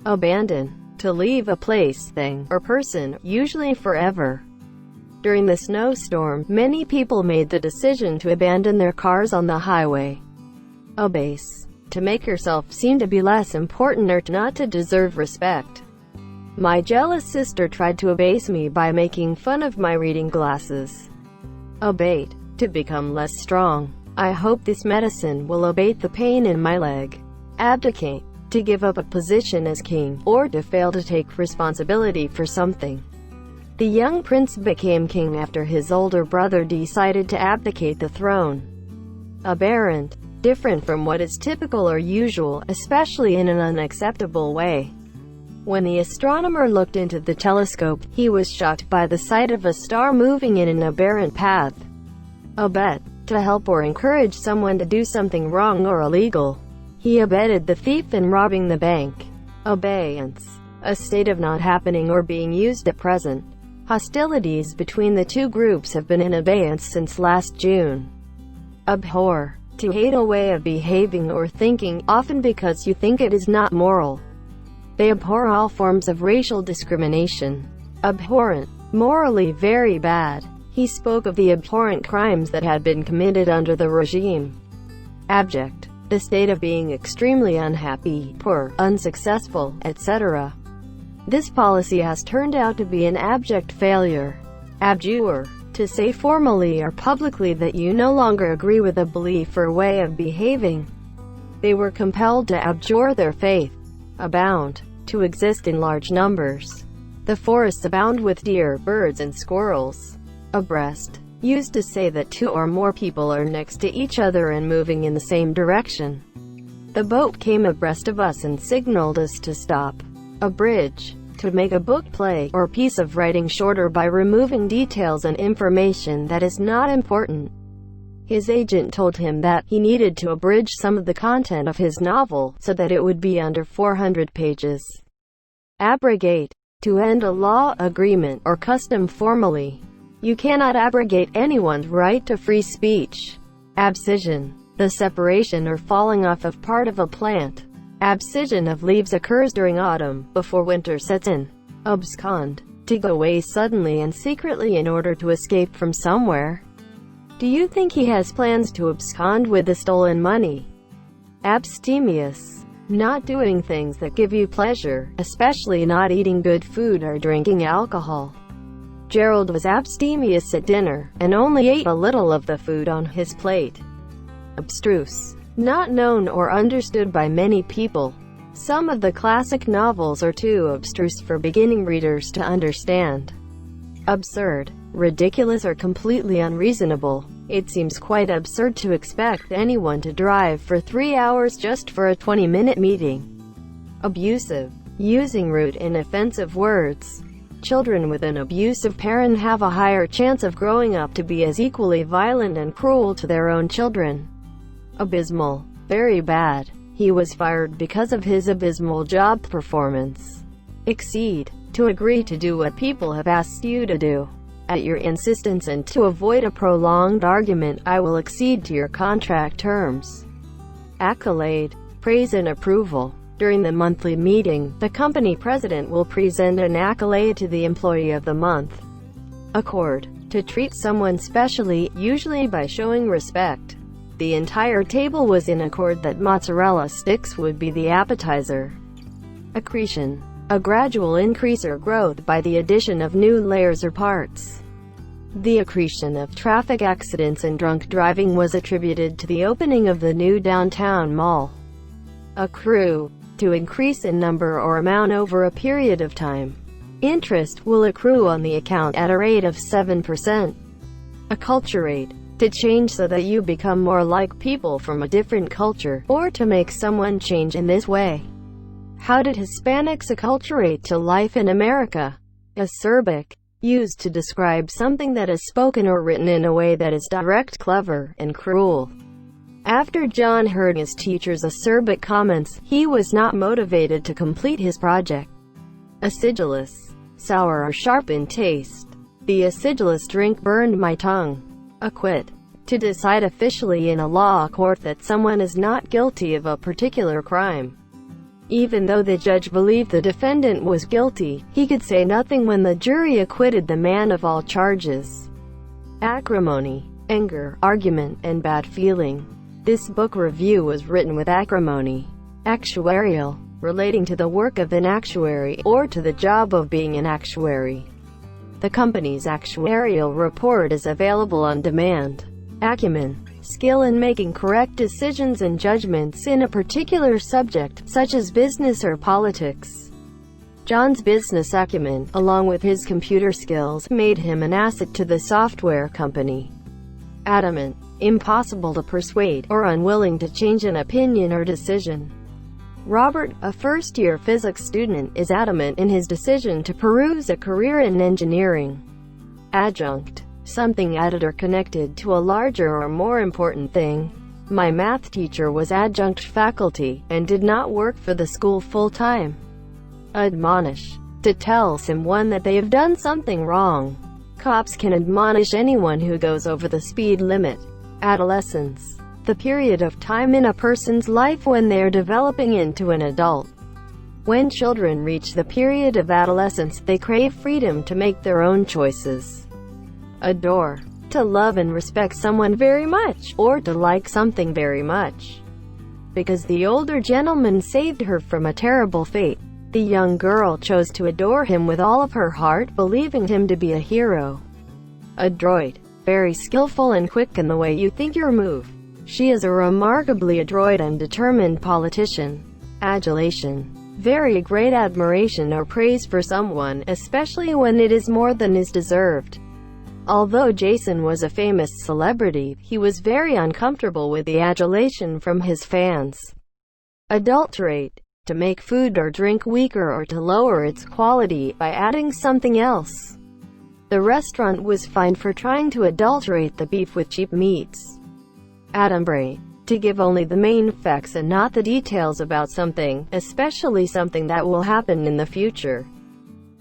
Abandon. To leave a place, thing, or person, usually forever. During the snowstorm, many people made the decision to abandon their cars on the highway. Abase. To make yourself seem to be less important or not to deserve respect. My jealous sister tried to abase me by making fun of my reading glasses. Abate. To become less strong. I hope this medicine will abate the pain in my leg. Abdicate. To give up a position as king, or to fail to take responsibility for something. The young prince became king after his older brother decided to abdicate the throne. Aberrant. Different from what is typical or usual, especially in an unacceptable way. When the astronomer looked into the telescope, he was shocked by the sight of a star moving in an aberrant path. Abet. To help or encourage someone to do something wrong or illegal. He abetted the thief in robbing the bank. Abeyance. A state of not happening or being used at present. Hostilities between the two groups have been in abeyance since last June. Abhor. To hate a way of behaving or thinking, often because you think it is not moral. They abhor all forms of racial discrimination. Abhorrent. Morally very bad. He spoke of the abhorrent crimes that had been committed under the regime. Abject. The state of being extremely unhappy, poor, unsuccessful, etc. This policy has turned out to be an abject failure. Abjure. To say formally or publicly that you no longer agree with a belief or way of behaving. They were compelled to abjure their faith. Abound. To exist in large numbers. The forests abound with deer, birds and squirrels. Abreast. Used to say that two or more people are next to each other and moving in the same direction. The boat came abreast of us and signaled us to stop. Abridge. To make a book, play, or piece of writing shorter by removing details and information that is not important. His agent told him that he needed to abridge some of the content of his novel, so that it would be under 400 pages. Abrogate. To end a law, agreement, or custom formally. You cannot abrogate anyone's right to free speech. Abscission. The separation or falling off of part of a plant. Abscission of leaves occurs during autumn, before winter sets in. Abscond. To go away suddenly and secretly in order to escape from somewhere. Do you think he has plans to abscond with the stolen money? Abstemious. Not doing things that give you pleasure, especially not eating good food or drinking alcohol. Gerald was abstemious at dinner, and only ate a little of the food on his plate. Abstruse. Not known or understood by many people. Some of the classic novels are too abstruse for beginning readers to understand. Absurd. Ridiculous or completely unreasonable. It seems quite absurd to expect anyone to drive for 3 hours just for a 20-minute meeting. Abusive. Using rude and offensive words. Children with an abusive parent have a higher chance of growing up to be as equally violent and cruel to their own children. Abysmal. Very bad. He was fired because of his abysmal job performance. Exceed. To agree to do what people have asked you to do. At your insistence and to avoid a prolonged argument, I will accede to your contract terms. Accolade. Praise and approval. During the monthly meeting, the company president will present an accolade to the employee of the month. Accord. To treat someone specially, usually by showing respect. The entire table was in accord that mozzarella sticks would be the appetizer. Accretion. A gradual increase or growth by the addition of new layers or parts. The accretion of traffic accidents and drunk driving was attributed to the opening of the new downtown mall. Accrue. To increase in number or amount over a period of time. Interest will accrue on the account at a rate of 7%. Acculturate. To change so that you become more like people from a different culture, or to make someone change in this way. How did Hispanics acculturate to life in America? Acerbic. Used to describe something that is spoken or written in a way that is direct, clever, and cruel. After John heard his teacher's acerbic comments, he was not motivated to complete his project. Acidulous. Sour or sharp in taste. The acidulous drink burned my tongue. Acquit. To decide officially in a law court that someone is not guilty of a particular crime. Even though the judge believed the defendant was guilty, he could say nothing when the jury acquitted the man of all charges. Acrimony, anger, argument, and bad feeling. This book review was written with acrimony. Actuarial, relating to the work of an actuary, or to the job of being an actuary. The company's actuarial report is available on demand. Acumen, skill in making correct decisions and judgments in a particular subject, such as business or politics. John's business acumen, along with his computer skills, made him an asset to the software company. Adamant, impossible to persuade, or unwilling to change an opinion or decision. Robert, a first-year physics student, is adamant in his decision to pursue a career in engineering. Adjunct, something added or connected to a larger or more important thing. My math teacher was adjunct faculty, and did not work for the school full-time. Admonish, to tell someone that they have done something wrong. Cops can admonish anyone who goes over the speed limit. Adolescence, the period of time in a person's life when they are developing into an adult. When children reach the period of adolescence, they crave freedom to make their own choices. Adore, to love and respect someone very much, or to like something very much. Because the older gentleman saved her from a terrible fate, the young girl chose to adore him with all of her heart, believing him to be a hero. Adroit, very skillful and quick in the way you think your move. She is a remarkably adroit and determined politician. Adulation, very great admiration or praise for someone, especially when it is more than is deserved. Although Jason was a famous celebrity, he was very uncomfortable with the adulation from his fans. Adulterate, to make food or drink weaker or to lower its quality by adding something else. The restaurant was fined for trying to adulterate the beef with cheap meats. Adumbrate, to give only the main facts and not the details about something, especially something that will happen in the future.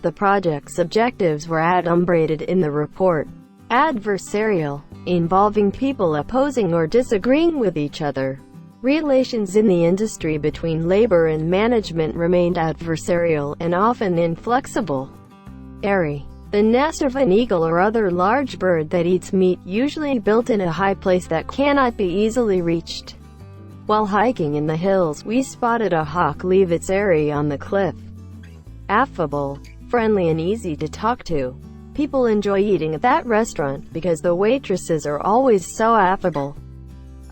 The project's objectives were adumbrated in the report. Adversarial, involving people opposing or disagreeing with each other. Relations in the industry between labor and management remained adversarial, and often inflexible. Eyrie, the nest of an eagle or other large bird that eats meat, usually built in a high place that cannot be easily reached. While hiking in the hills, we spotted a hawk leave its eyrie on the cliff. Affable, friendly and easy to talk to. People enjoy eating at that restaurant, because the waitresses are always so affable.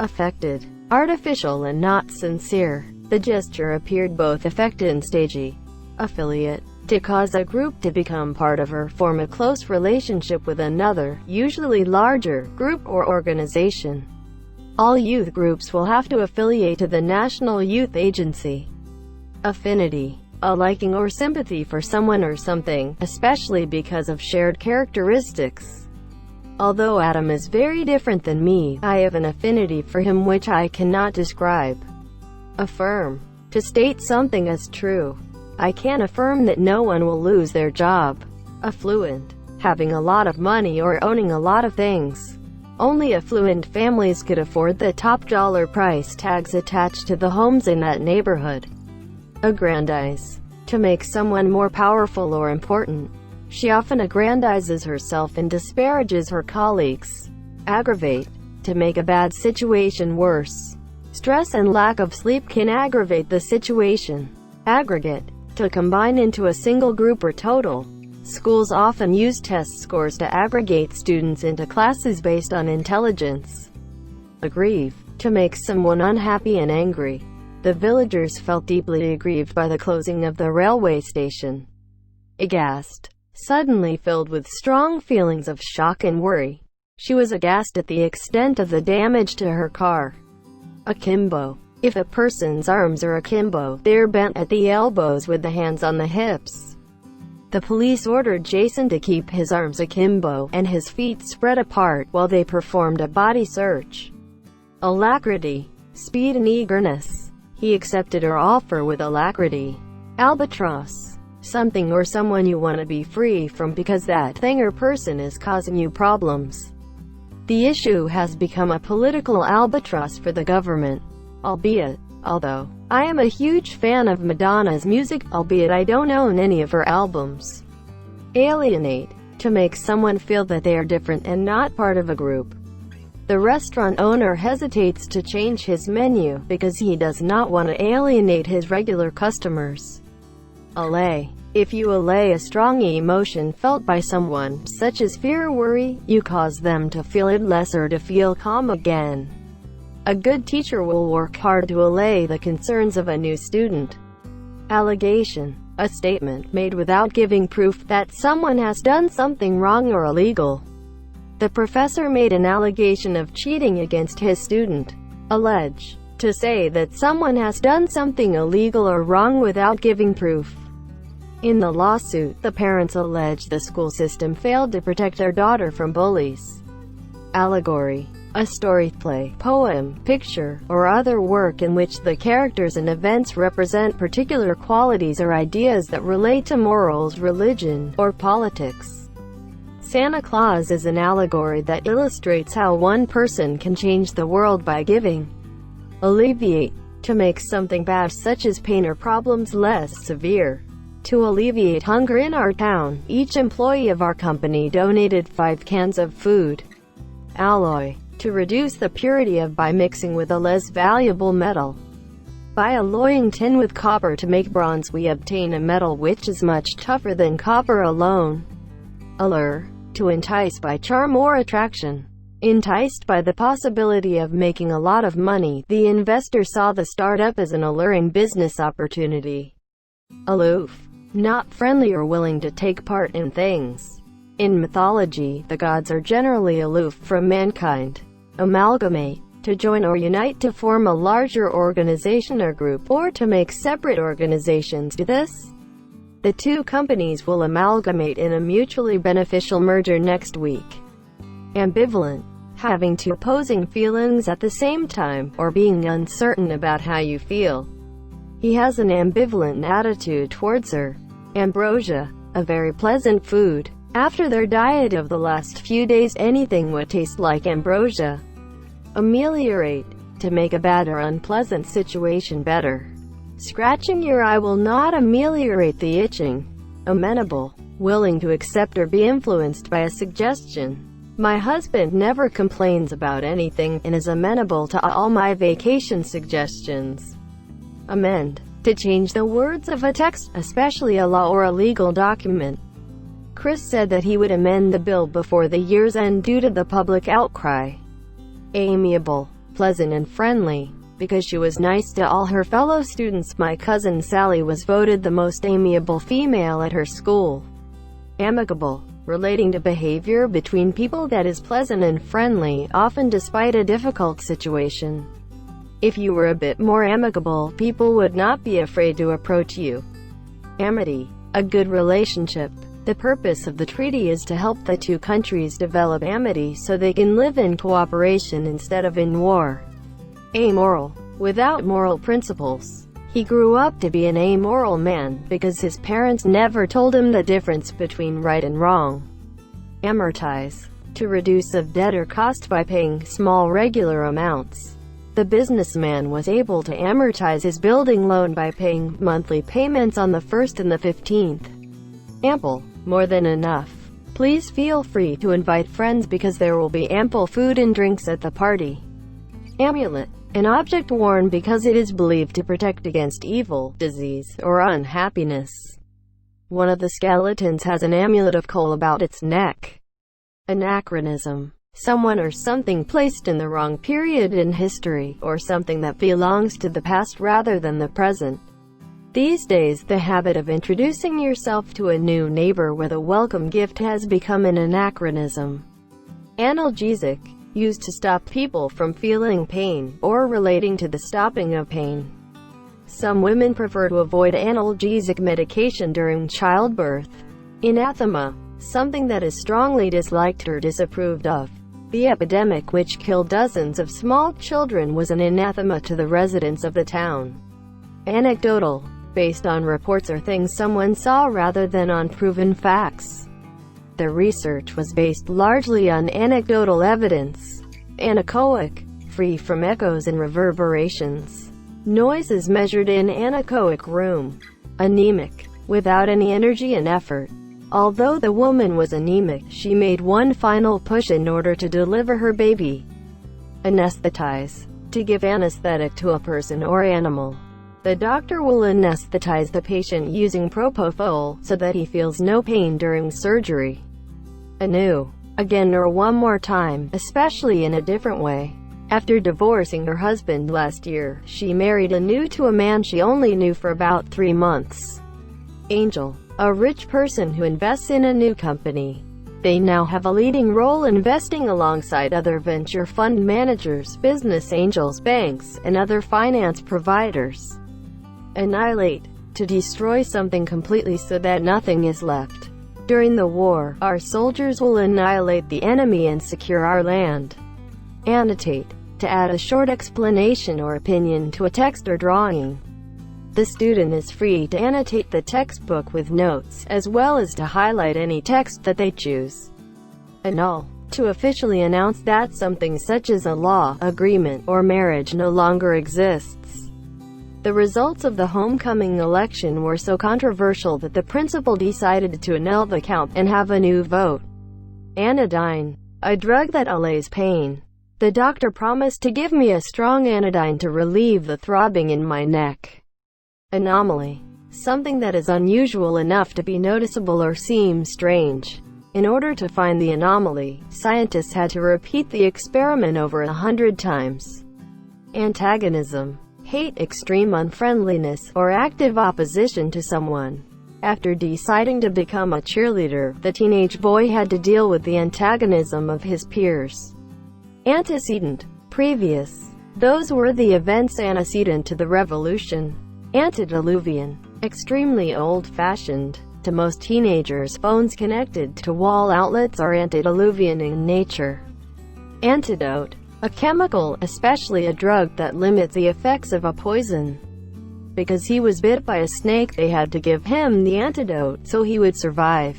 Affected, artificial and not sincere. The gesture appeared both affected and stagey. Affiliate, to cause a group to become part of or form a close relationship with another, usually larger, group or organization. All youth groups will have to affiliate to the National Youth Agency. Affinity, a liking or sympathy for someone or something, especially because of shared characteristics. Although Adam is very different than me, I have an affinity for him which I cannot describe. Affirm, to state something as true. I can affirm that no one will lose their job. Affluent, having a lot of money or owning a lot of things. Only affluent families could afford the top dollar price tags attached to the homes in that neighborhood. Aggrandize, to make someone more powerful or important. She often aggrandizes herself and disparages her colleagues. Aggravate, to make a bad situation worse. Stress and lack of sleep can aggravate the situation. Aggregate, to combine into a single group or total. Schools often use test scores to aggregate students into classes based on intelligence. Aggrieve, to make someone unhappy and angry. The villagers felt deeply aggrieved by the closing of the railway station. Aghast, suddenly filled with strong feelings of shock and worry. She was aghast at the extent of the damage to her car. Akimbo, if a person's arms are akimbo, they're bent at the elbows with the hands on the hips. The police ordered Jason to keep his arms akimbo, and his feet spread apart, while they performed a body search. Alacrity, speed and eagerness. He accepted her offer with alacrity. Albatross, something or someone you want to be free from because that thing or person is causing you problems. The issue has become a political albatross for the government. Albeit, Although I am a huge fan of Madonna's music, albeit I don't own any of her albums. Alienate. To make someone feel that they are different and not part of a group. The restaurant owner hesitates to change his menu because he does not want to alienate his regular customers. Allay. If you allay a strong emotion felt by someone, such as fear or worry, you cause them to feel it less or to feel calm again. A good teacher will work hard to allay the concerns of a new student. Allegation. A statement made without giving proof that someone has done something wrong or illegal. The professor made an allegation of cheating against his student. Allege. To say that someone has done something illegal or wrong without giving proof. In the lawsuit, the parents allege the school system failed to protect their daughter from bullies. Allegory. A story, play, poem, picture, or other work in which the characters and events represent particular qualities or ideas that relate to morals, religion, or politics. Santa Claus is an allegory that illustrates how one person can change the world by giving. Alleviate. To make something bad such as pain or problems less severe. To alleviate hunger in our town, each employee of our company donated 5 cans of food. Alloy. To reduce the purity of by mixing with a less valuable metal. By alloying tin with copper to make bronze, we obtain a metal which is much tougher than copper alone. Allure. To entice by charm or attraction. Enticed by the possibility of making a lot of money, the investor saw the startup as an alluring business opportunity. Aloof. Not friendly or willing to take part in things. In mythology, the gods are generally aloof from mankind. Amalgamate. To join or unite to form a larger organization or group, or to make separate organizations do this. The two companies will amalgamate in a mutually beneficial merger next week. Ambivalent. Having two opposing feelings at the same time, or being uncertain about how you feel. He has an ambivalent attitude towards her. Ambrosia. A very pleasant food. After their diet of the last few days, anything would taste like ambrosia. Ameliorate. To make a bad or unpleasant situation better. Scratching your eye will not ameliorate the itching. Amenable. Willing to accept or be influenced by a suggestion. My husband never complains about anything, and is amenable to all my vacation suggestions. Amend. To change the words of a text, especially a law or a legal document. Chris said that he would amend the bill before the year's end due to the public outcry. Amiable. Pleasant and friendly. Because she was nice to all her fellow students, my cousin Sally was voted the most amiable female at her school. Amicable. Relating to behavior between people that is pleasant and friendly, often despite a difficult situation. If you were a bit more amicable, people would not be afraid to approach you. Amity. A good relationship. The purpose of the treaty is to help the two countries develop amity so they can live in cooperation instead of in war. Amoral. Without moral principles. He grew up to be an amoral man, because his parents never told him the difference between right and wrong. Amortize. To reduce of debt or cost by paying small regular amounts. The businessman was able to amortize his building loan by paying monthly payments on the 1st and the 15th. Ample. More than enough. Please feel free to invite friends because there will be ample food and drinks at the party. Amulet. An object worn because it is believed to protect against evil, disease, or unhappiness. One of the skeletons has an amulet of coal about its neck. Anachronism. Someone or something placed in the wrong period in history, or something that belongs to the past rather than the present. These days, the habit of introducing yourself to a new neighbor with a welcome gift has become an anachronism. Analgesic. Used to stop people from feeling pain, or relating to the stopping of pain. Some women prefer to avoid analgesic medication during childbirth. Anathema. Something that is strongly disliked or disapproved of. The epidemic which killed dozens of small children was an anathema to the residents of the town. Anecdotal. Based on reports or things someone saw rather than on proven facts. The research was based largely on anecdotal evidence. Anechoic. Free from echoes and reverberations. Noise is measured in anechoic room. Anemic. Without any energy and effort. Although the woman was anemic, she made one final push in order to deliver her baby. Anesthetize. To give anesthetic to a person or animal. The doctor will anesthetize the patient using propofol, so that he feels no pain during surgery. Anew. Again or one more time, especially in a different way. After divorcing her husband last year, she married anew to a man she only knew for about 3 months. Angel. A rich person who invests in a new company. They now have a leading role investing alongside other venture fund managers, business angels, banks, and other finance providers. Annihilate. To destroy something completely so that nothing is left. During the war, our soldiers will annihilate the enemy and secure our land. Annotate. To add a short explanation or opinion to a text or drawing. The student is free to annotate the textbook with notes, as well as to highlight any text that they choose. Annul. To officially announce that something such as a law, agreement, or marriage no longer exists. The results of the homecoming election were so controversial that the principal decided to annul the count and have a new vote. Anodyne. A drug that allays pain. The doctor promised to give me a strong anodyne to relieve the throbbing in my neck. Anomaly. Something that is unusual enough to be noticeable or seem strange. In order to find the anomaly, scientists had to repeat the experiment over 100 times. Antagonism. Hate, extreme unfriendliness, or active opposition to someone. After deciding to become a cheerleader, the teenage boy had to deal with the antagonism of his peers. Antecedent. Previous. Those were the events antecedent to the revolution. Antediluvian. Extremely old-fashioned. To most teenagers, phones connected to wall outlets are antediluvian in nature. Antidote. A chemical, especially a drug that limits the effects of a poison. Because he was bit by a snake, they had to give him the antidote so he would survive.